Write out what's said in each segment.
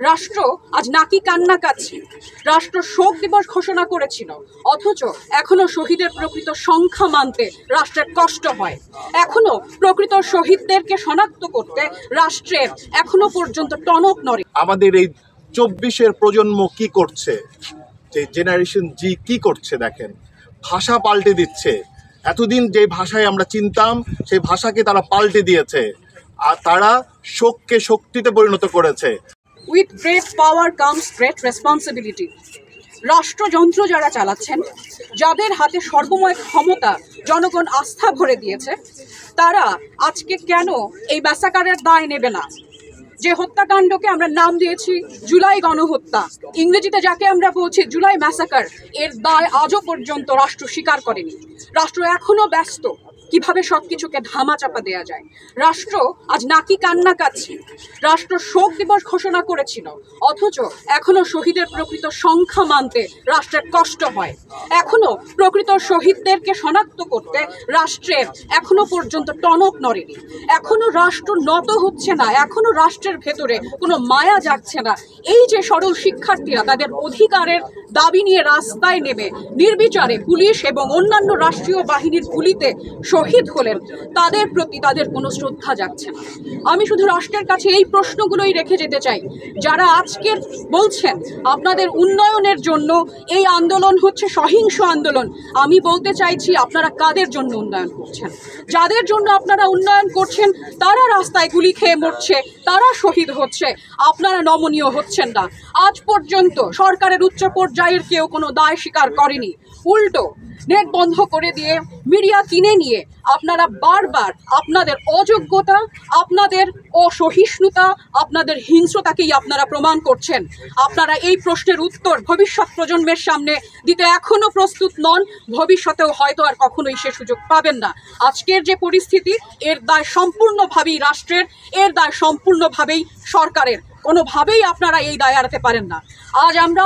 রাষ্ট্র আজ নাকি কান্না কাচ্ছে। রাষ্ট্র শোক দিবস ঘোষণা করেছিল, অথচ এখনো শহীদের প্রকৃত সংখ্যা মানতে রাষ্ট্রের কষ্ট হয়। এখনো প্রকৃত শহীদদেরকে শনাক্ত করতে রাষ্ট্রের এখনো পর্যন্ত টনক নড়ে। আমাদের এই 24-এর প্রজন্ম কি করছে, যে জেনারেশন জি কি করছে দেখেন, ভাষা পাল্টে দিচ্ছে। এতদিন যে ভাষায় আমরা চিনতাম সেই ভাষাকে তারা পাল্টে দিয়েছে, আর তারা শোককে শক্তিতে পরিণত করেছে। With great power comes great responsibility. রাষ্ট্রযন্ত্র যারা চালাচ্ছেন, যাদের হাতে সর্বময় ক্ষমতা জনগণ আস্থা ভরে দিয়েছে, তারা আজকে কেন এই ম্যাসাকারের দায় নেবে না? যে হত্যাকাণ্ডকে আমরা নাম দিয়েছি জুলাই গণহত্যা, ইংরেজিতে যাকে আমরা বলছি জুলাই ম্যাসাকার, এর দায় আজও পর্যন্ত রাষ্ট্র স্বীকার করেনি। রাষ্ট্র এখনো ব্যস্ত কিভাবে সবকিছুকে ধামাচাপা দেয়া যায়। রাষ্ট্র আজ নাকি কান্না কাচ্ছে। রাষ্ট্র শোক দিবস ঘোষণা করেছিল, অথচ এখনো শহীদের প্রকৃত সংখ্যা মানতে রাষ্ট্রের কষ্ট হয়। এখনো প্রকৃত শহীদদেরকে শনাক্ত করতে রাষ্ট্রের এখনো পর্যন্ত টনক নড়েনি। এখনো রাষ্ট্র নত হচ্ছে না, এখনো রাষ্ট্রের ভেতরে কোনো মায়া জাগছে না। এই যে সরল শিক্ষার্থীরা তাদের অধিকারের দাবি নিয়ে রাস্তায় নেমে নির্বিচারে পুলিশ এবং অন্যান্য রাষ্ট্রীয় বাহিনীর গুলিতে শহীদ হলেন, তাদের প্রতি তাদের কোনো শ্রদ্ধা জাগছে না। আমি শুধু রাষ্ট্রের কাছে এই প্রশ্নগুলোই রেখে যেতে চাই, যারা আজকের বলছেন আপনাদের উন্নয়নের জন্য এই আন্দোলন হচ্ছে সহিংস আন্দোলন, আমি বলতে চাইছি আপনারা কাদের জন্য উন্নয়ন করছেন? যাদের জন্য আপনারা উন্নয়ন করছেন তারা রাস্তায় গুলি খেয়ে মরছে, তারা শহীদ হচ্ছে, আপনারা নমনীয় হচ্ছেন না। আজ পর্যন্ত সরকারের উচ্চ পর্যায়ের কেউ কোনো দায় স্বীকার করেনি। উল্টো নেট বন্ধ করে দিয়ে মিডিয়া কিনে নিয়ে আপনারা বারবার আপনাদের অযোগ্যতা, আপনাদের অসহিষ্ণুতা, আপনাদের হিংস্রতাকেই আপনারা প্রমাণ করছেন। আপনারা এই প্রশ্নের উত্তর ভবিষ্যৎ প্রজন্মের সামনে দিতে এখনো প্রস্তুত নন, ভবিষ্যতেও হয়তো আর কখনোই সে সুযোগ পাবেন না। আজকের যে পরিস্থিতি, এর দায় সম্পূর্ণভাবেই রাষ্ট্রের, এর দায় সম্পূর্ণভাবেই সরকারের। কোনোভাবেই আপনারা এই দায় এড়াতে পারেন না। আজ আমরা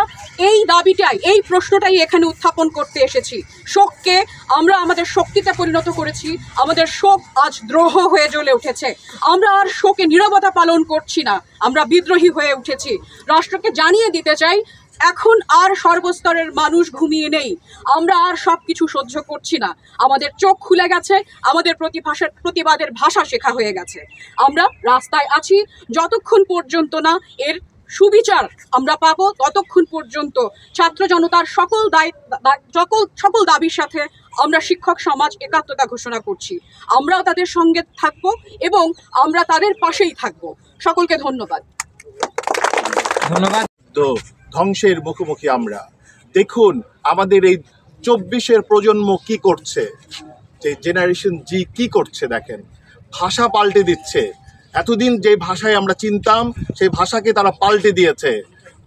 এই দাবিটাই, এই প্রশ্নটাই এখানে উত্থাপন করতে এসেছি। শোককে আমরা আমাদের শক্তিতে পরিণত করেছি, আমাদের শোক আজ দ্রোহ হয়ে জ্বলে উঠেছে। আমরা আর শোকে নীরবতা পালন করছি না, আমরা বিদ্রোহী হয়ে উঠেছি। রাষ্ট্রকে জানিয়ে দিতে চাই, এখন আর সর্বস্তরের মানুষ ঘুমিয়ে নেই। আমরা আর সব কিছু সহ্য করছি না। আমাদের চোখ খুলে গেছে, আমাদের প্রতিবাদের ভাষা শেখা হয়ে গেছে। আমরা রাস্তায় আছি যতক্ষণ পর্যন্ত না এর সুবিচার আমরা পাবো, ততক্ষণ পর্যন্ত ছাত্র জনতার সকল দাবির সাথে আমরা শিক্ষক সমাজ একাত্মতা ঘোষণা করছি। আমরাও তাদের সঙ্গে থাকবো এবং আমরা তাদের পাশেই থাকবো। সকলকে ধন্যবাদ। তো ধ্বংসের মুখোমুখি আমরা। দেখুন আমাদের এই 24-এর প্রজন্ম কি করছে, যে জেনারেশন জি কি করছে দেখেন, ভাষা পাল্টে দিচ্ছে। এতদিন যে ভাষায় আমরা চিনতাম সেই ভাষাকে তারা পাল্টে দিয়েছে,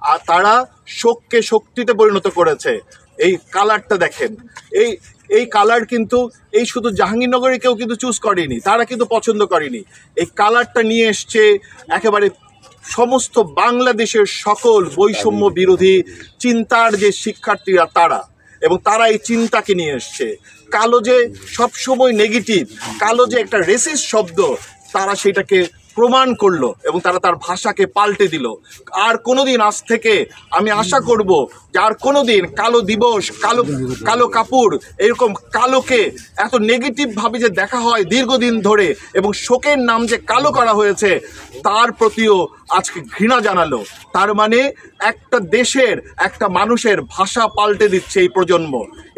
আর তারা শোককে শক্তিতে পরিণত করেছে। এই কালারটা দেখেন, এই কালার কিন্তু এই শুধু জাহাঙ্গীরনগরে কেউ কিন্তু চুজ করেনি, তারা কিন্তু পছন্দ করেনি। এই কালারটা নিয়ে এসছে একেবারে সমস্ত বাংলাদেশের সকল বৈষম্য বিরোধী চিন্তার যে শিক্ষার্থীরা তারা, এবং তারা এই চিন্তাকে নিয়ে এসছে। কালো যে সবসময় নেগেটিভ, কালো যে একটা রেসিস্ট শব্দ, তারা সেটাকে প্রমাণ করলো এবং তারা তার ভাষাকে পাল্টে দিল। আর কোনোদিন আজ থেকে আমি আশা করব যে আর কোনোদিন কালো দিবস, কালো কাপড়, এরকম কালোকে এত নেগেটিভভাবে যে দেখা হয় দীর্ঘদিন ধরে, এবং শোকের নাম যে কালো করা হয়েছে তার প্রতিও আজকে ঘৃণা জানালো। তার মানে একটা দেশের, একটা মানুষের ভাষা পাল্টে দিচ্ছে এই প্রজন্ম।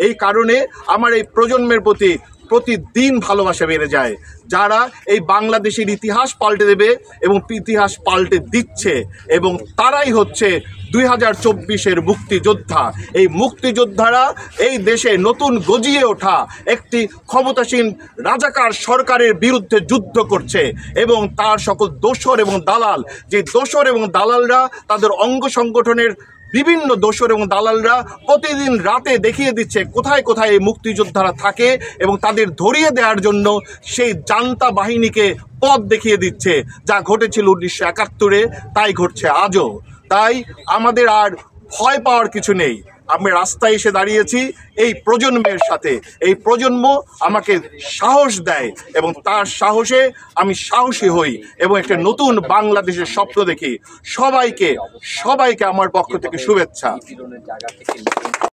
এই কারণে আমার এই প্রজন্মের প্রতি প্রতিদিন ভালোবাসা বেড়ে যায়, যারা এই বাংলাদেশের ইতিহাস পাল্টে দেবে এবং ইতিহাস পাল্টে দিচ্ছে, এবং তারাই হচ্ছে 2024-এর মুক্তিযোদ্ধা। এই মুক্তিযোদ্ধারা এই দেশে নতুন গজিয়ে ওঠা একটি ক্ষমতাসীন রাজাকার সরকারের বিরুদ্ধে যুদ্ধ করছে, এবং তার সকল দোসর এবং দালাল, যে দোসর এবং দালালরা তাদের অঙ্গ সংগঠনের বিভিন্ন দোসর এবং দালালরা প্রতিদিন রাতে দেখিয়ে দিচ্ছে কোথায় কোথায় এই মুক্তিযোদ্ধারা থাকে, এবং তাদের ধরিয়ে দেওয়ার জন্য সেই জান্তা বাহিনীকে পথ দেখিয়ে দিচ্ছে। যা ঘটেছিল 1971-এ তাই ঘটছে আজও। তাই আমাদের আর ভয় পাওয়ার কিছু নেই। আমি রাস্তায় এসে দাঁড়িয়েছি এই প্রজন্মের সাথে। এই প্রজন্ম আমাকে সাহস দেয় এবং তার সাহসে আমি সাহসী হই এবং একটা নতুন বাংলাদেশের স্বপ্ন দেখি। সবাইকে আমার পক্ষ থেকে শুভেচ্ছা।